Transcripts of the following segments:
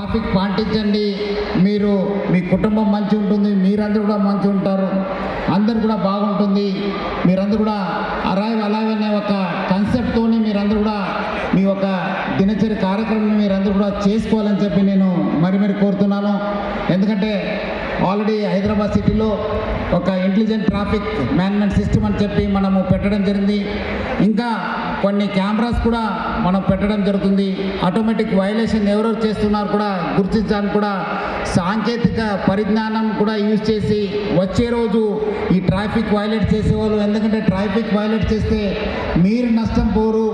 Traffic పాటించండి, మీరు మీ కుటుంబం మంచి ఉంటుంది, మీరందరూ కూడా మంచి ఉంటారు, అందరు కూడా బాగుంటుంది, మీరందరూ కూడా అరైవ్ అలైవ్ అనే ఒక కాన్సెప్ట్తోని మీరందరూ కూడా మీ ఒక దినచర్య కార్యక్రమం మీరందరూ కూడా చేసుకోవాలని చెప్పి నేను మరి కోరుతున్నాను. ఎందుకంటే ఆల్రెడీ హైదరాబాద్ సిటీలో ఒక ఇంటెలిజెంట్ ట్రాఫిక్ మేనేజ్మెంట్ సిస్టమ్ అని చెప్పి మనము పెట్టడం జరిగింది. ఇంకా కొన్ని కెమెరాస్ కూడా మనం పెట్టడం జరుగుతుంది. ఆటోమేటిక్ వైలేషన్ ఎవరెవరు చేస్తున్నారు కూడా గుర్తించడానికి కూడా సాంకేతిక పరిజ్ఞానం కూడా యూజ్ చేసి వచ్చే రోజు ఈ ట్రాఫిక్ వైలేట్ చేసేవాళ్ళు, ఎందుకంటే ట్రాఫిక్ వైలేట్ చేస్తే మీరు నష్టం పోరు,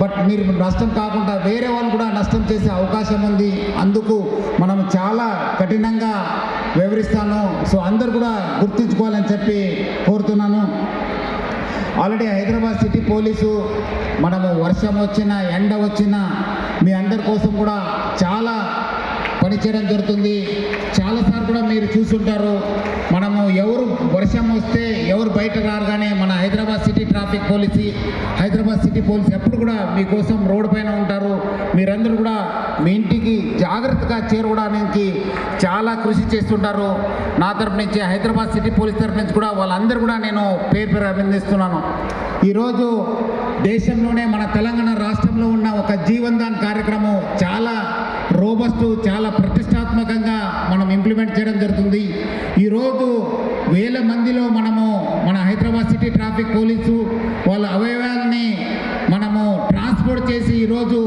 బట్ మీరు నష్టం కాకుండా వేరే వాళ్ళు కూడా నష్టం చేసే అవకాశం ఉంది. అందుకు మనం చాలా కఠినంగా వివరిస్తాను. సో అందరు కూడా గుర్తించుకోవాలని చెప్పి కోరుతున్నాను. ఆల్రెడీ హైదరాబాద్ సిటీ పోలీసు మనము వర్షం వచ్చినా ఎండ వచ్చినా మీ అందరి కోసం కూడా చాలా పనిచేయడం జరుగుతుంది. చాలాసార్లు కూడా మీరు చూసుంటారు, మనము ఎవరు వర్షం వస్తే ఎవరు బయట రారు, కానీ మన హైదరాబాద్ సిటీ పోలీస్ ఎప్పుడు కూడా మీకోసం రోడ్డు పైన ఉంటారు. మీరందరూ కూడా మీ ఇంటికి జాగ్రత్తగా చేరుకోవడానికి చాలా కృషి చేస్తుంటారు. నా తరపు నుంచి హైదరాబాద్ సిటీ పోలీస్ తరపు నుంచి కూడా వాళ్ళందరూ కూడా నేను పేరు అభినందిస్తున్నాను. ఈరోజు దేశంలోనే మన తెలంగాణ రాష్ట్రంలో ఉన్న ఒక జీవన్ దాన్ కార్యక్రమం చాలా రోబస్ట్, చాలా ప్రతిష్టాత్మకంగా మనం ఇంప్లిమెంట్ చేయడం జరుగుతుంది. ఈరోజు వేల మందిలో మనము మన హైదరాబాద్ సిటీ ట్రాఫిక్ పోలీసు వాళ్ళ అవయవాల్ని మనము ట్రాన్స్పోర్ట్ చేసి ఈరోజు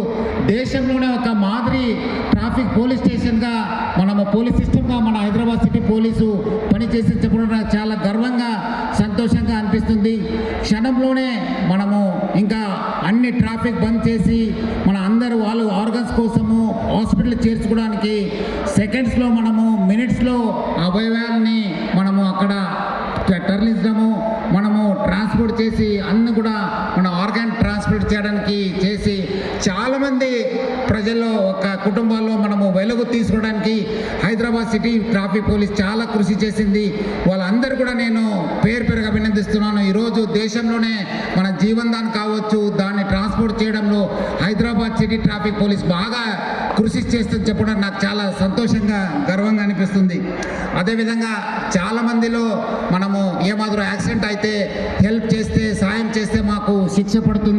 దేశంలోనే ఒక మాదిరి ట్రాఫిక్ పోలీస్ స్టేషన్గా మనము పోలీస్ సిస్టమ్గా మన హైదరాబాద్ సిటీ పోలీసు పనిచేసి చెప్పడం నాకు చాలా గర్వంగా సంతోషంగా అనిపిస్తుంది. క్షణంలోనే మనము ఇంకా అన్ని ట్రాఫిక్ బంద్ చేసి మన అందరూ వాళ్ళు ఆర్గన్స్ కోసము హాస్పిటల్ చేర్చుకోవడానికి సెకండ్స్లో మనము మినిట్స్లో అవయవాల్ని మనము అక్కడ తరలించడము, మనము ట్రాన్స్పోర్ట్ చేసి అన్ని కూడా మన ఆర్గాన్ ట్రాన్స్పోర్ట్ చేయడానికి చేసి చాలామంది ప్రజల్లో ఒక కుటుంబాల్లో మనము వెలుగు తీసుకోవడానికి హైదరాబాద్ సిటీ ట్రాఫిక్ పోలీస్ చాలా కృషి చేసింది. వాళ్ళందరూ కూడా నేను పేరుగా అభినందిస్తున్నాను. ఈరోజు దేశంలోనే మన జీవన్ దాన్ కావచ్చు, దాన్ని ట్రాన్స్పోర్ట్ చేయడంలో హైదరాబాద్ సిటీ ట్రాఫిక్ పోలీస్ బాగా కృషి చేస్తుంది చెప్పడం నాకు చాలా సంతోషంగా గర్వంగా అనిపిస్తుంది. అదేవిధంగా చాలామందిలో మనము ఏమాత్రం యాక్సిడెంట్ అయితే హెల్ప్ చేస్తే సాయం చేస్తే మాకు శిక్ష పడుతుంది.